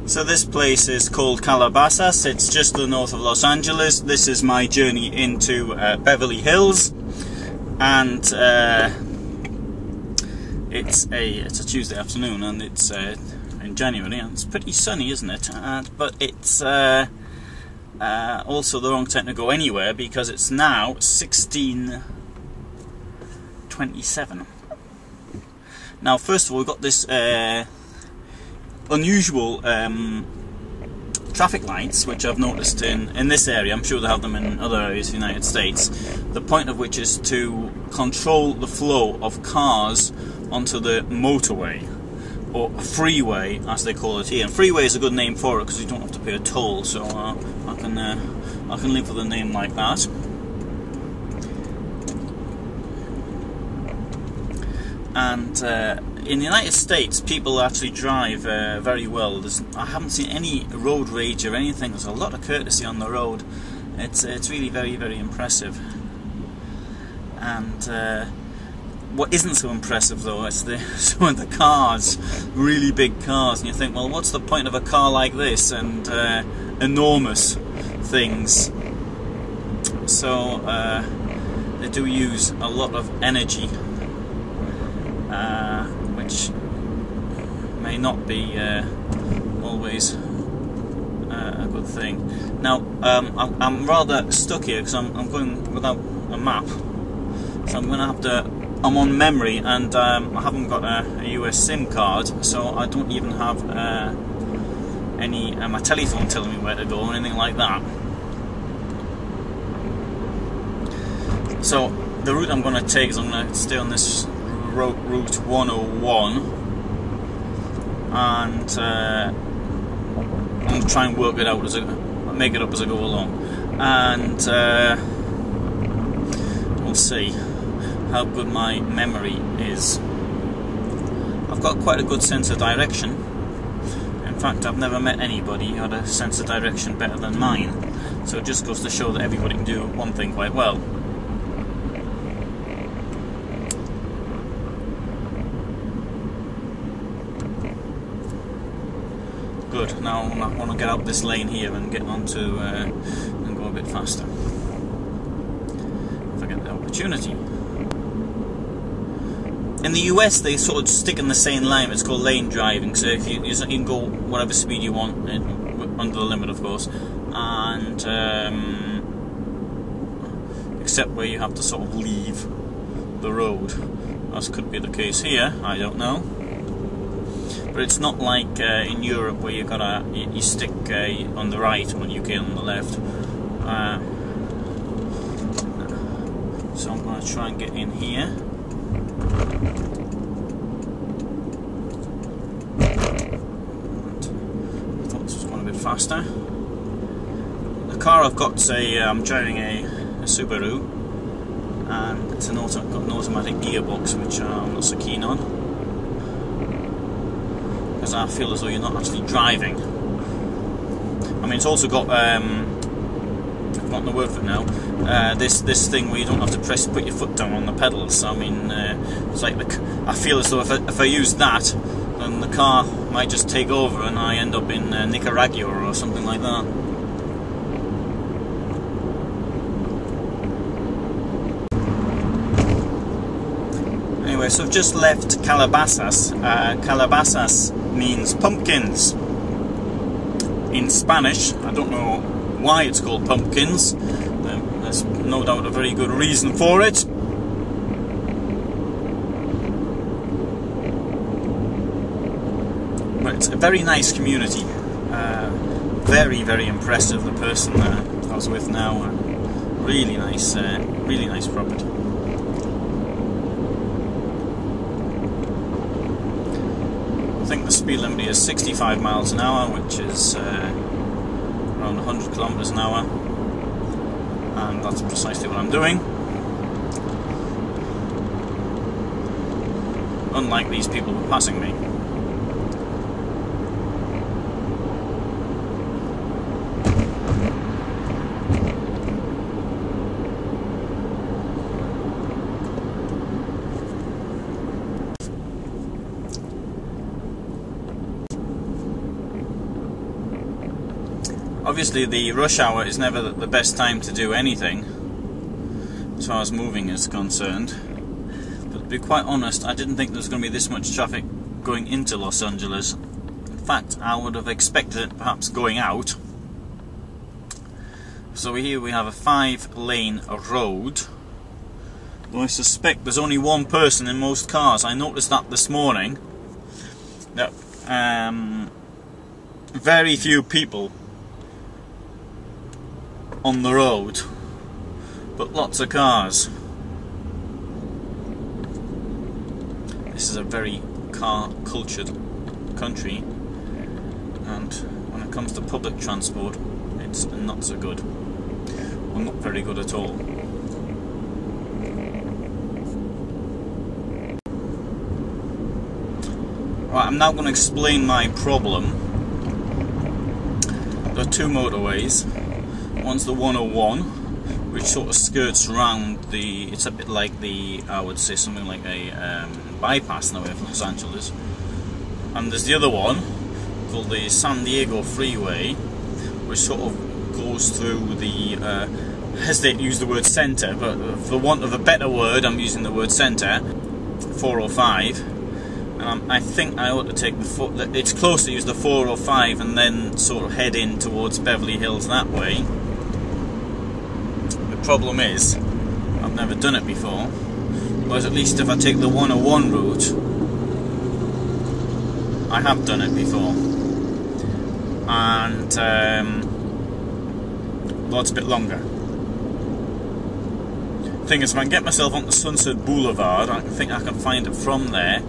So this place is called Calabasas. It's just to the north of Los Angeles. This is my journey into Beverly Hills, and it's a Tuesday afternoon, and it's in January, and it's pretty sunny, isn't it? But it's also the wrong time to go anywhere, because it's now 16:27. Now, first of all, we've got this unusual traffic lights, which I've noticed in this area. I'm sure they have them in other areas of the United States. The point of which is to control the flow of cars onto the motorway, or freeway as they call it here. And freeway is a good name for it because you don't have to pay a toll, so I can live with a name like that. And in the United States, people actually drive very well. I haven't seen any road rage or anything. There's a lot of courtesy on the road. It's really very, very impressive. And what isn't so impressive, though, is some of the cars, really big cars. And you think, well, what's the point of a car like this? And enormous things. So they do use a lot of energy, which may not be always a good thing. Now, I'm rather stuck here because I'm going without a map, so I'm going to have to. I'm on memory, and I haven't got a US SIM card, so I don't even have my telephone telling me where to go or anything like that. So the route I'm going to take is I'm going to stay on this route 101, and I'll try and work it out make it up as I go along, and we'll see how good my memory is. I've got quite a good sense of direction. In fact, I've never met anybody who had a sense of direction better than mine, so it just goes to show that everybody can do one thing quite well. Good. Now I want to get out this lane here and get onto and go a bit faster if I get the opportunity. In the US, they sort of stick in the same lane. It's called lane driving. So if you can go whatever speed you want, under the limit, of course, and except where you have to sort of leave the road. As could be the case here. I don't know. But it's not like in Europe where you stick on the right when you get on the left. So I'm going to try and get in here. I thought this was going a bit faster. The car I've got, I'm driving a Subaru, and it's got an automatic gearbox, which I'm not so keen on, because I feel as though you're not actually driving. I mean, it's also got I've forgotten the word for it now. This thing where you don't have to put your foot down on the pedals. I mean, it's like I feel as though if I use that, then the car might just take over and I end up in Nicaragua or something like that. Anyway, so I've just left Calabasas. Calabasas means pumpkins in Spanish. I don't know why it's called pumpkins. There's no doubt a very good reason for it. But it's a very nice community. Very, very impressive. The person I was with now, really nice property. I think the speed limit is 65 miles an hour, which is around 100 kilometers an hour. And that's precisely what I'm doing. Unlike these people who are passing me. Obviously the rush hour is never the best time to do anything as far as moving is concerned, but to be quite honest, I didn't think there was going to be this much traffic going into Los Angeles. In fact, I would have expected it perhaps going out. So here we have a 5-lane road, though I suspect there's only one person in most cars. I noticed that this morning, that very few people on the road, but lots of cars. This is a very car cultured country, and when it comes to public transport, it's not so good, or not very good at all. Right, I'm now going to explain my problem. There are two motorways. One's the 101, which sort of skirts around the, it's a bit like the, I would say something like a bypass in the way of Los Angeles. And there's the other one, called the San Diego Freeway, which sort of goes through the, I hesitate to use the word centre, but for want of a better word, I'm using the word centre, 405. I think I ought to take the it's closer to use the 405 and then sort of head in towards Beverly Hills that way. The problem is, I've never done it before, whereas at least if I take the 101 route, I have done it before. And, well, it's a bit longer. The thing is, if I can get myself onto Sunset Boulevard, I think I can find it from there.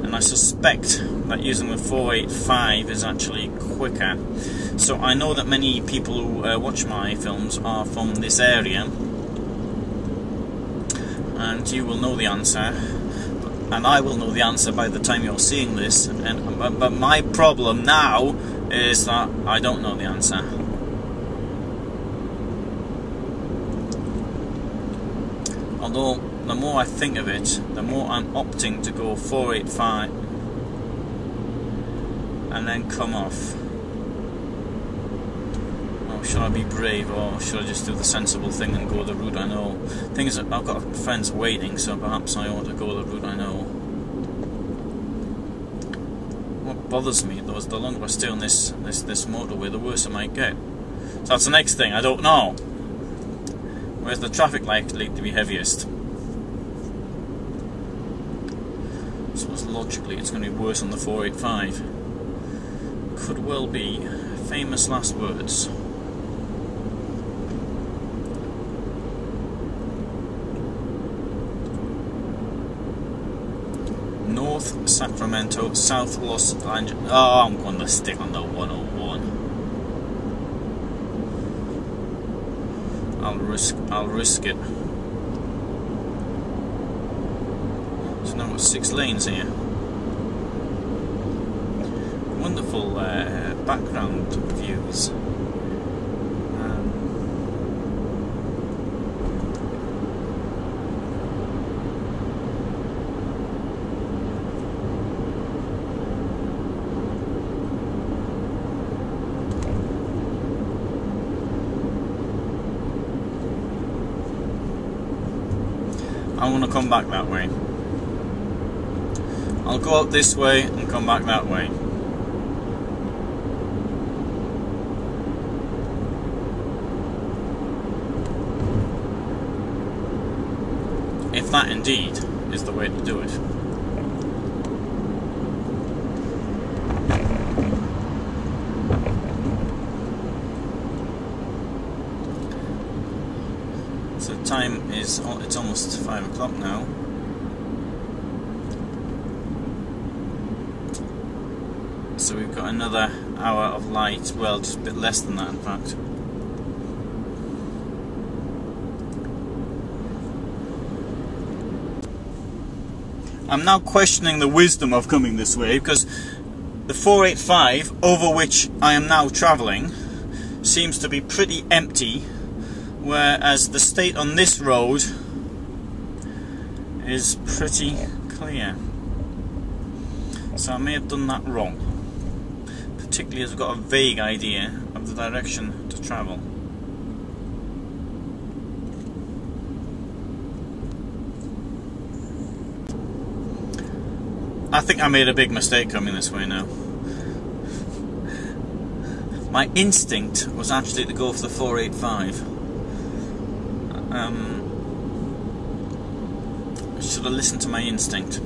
And I suspect that using the 485 is actually quicker. So I know that many people who watch my films are from this area, and you will know the answer, and I will know the answer by the time you're seeing this. But my problem now is that I don't know the answer. Although, the more I think of it, the more I'm opting to go 485 and then come off. Oh, should I be brave, or should I just do the sensible thing and go the route I know? Thing is, I've got friends waiting, so perhaps I ought to go the route I know. What bothers me, though, is the longer I stay on this motorway, the worse it might get. So that's the next thing, I don't know. Where's the traffic likely to be heaviest? So logically it's going to be worse on the 485. Could well be. Famous last words. North Sacramento, South Los Angeles. Oh, I'm going to stick on the 101. I'll risk it. So now we've got 6 lanes here. Wonderful background views. I want to come back that way. I'll go out this way and come back that way. If that indeed is the way to do it. So the time is, it's almost 5 o'clock now. So we've got another hour of light, well, just a bit less than that in fact. I'm now questioning the wisdom of coming this way, because the 485, over which I am now travelling, seems to be pretty empty, whereas the state on this road is pretty clear. So I may have done that wrong, particularly as I've got a vague idea of the direction to travel. I think I made a big mistake coming this way now. My instinct was actually to go for the 485. I should have listened to my instinct.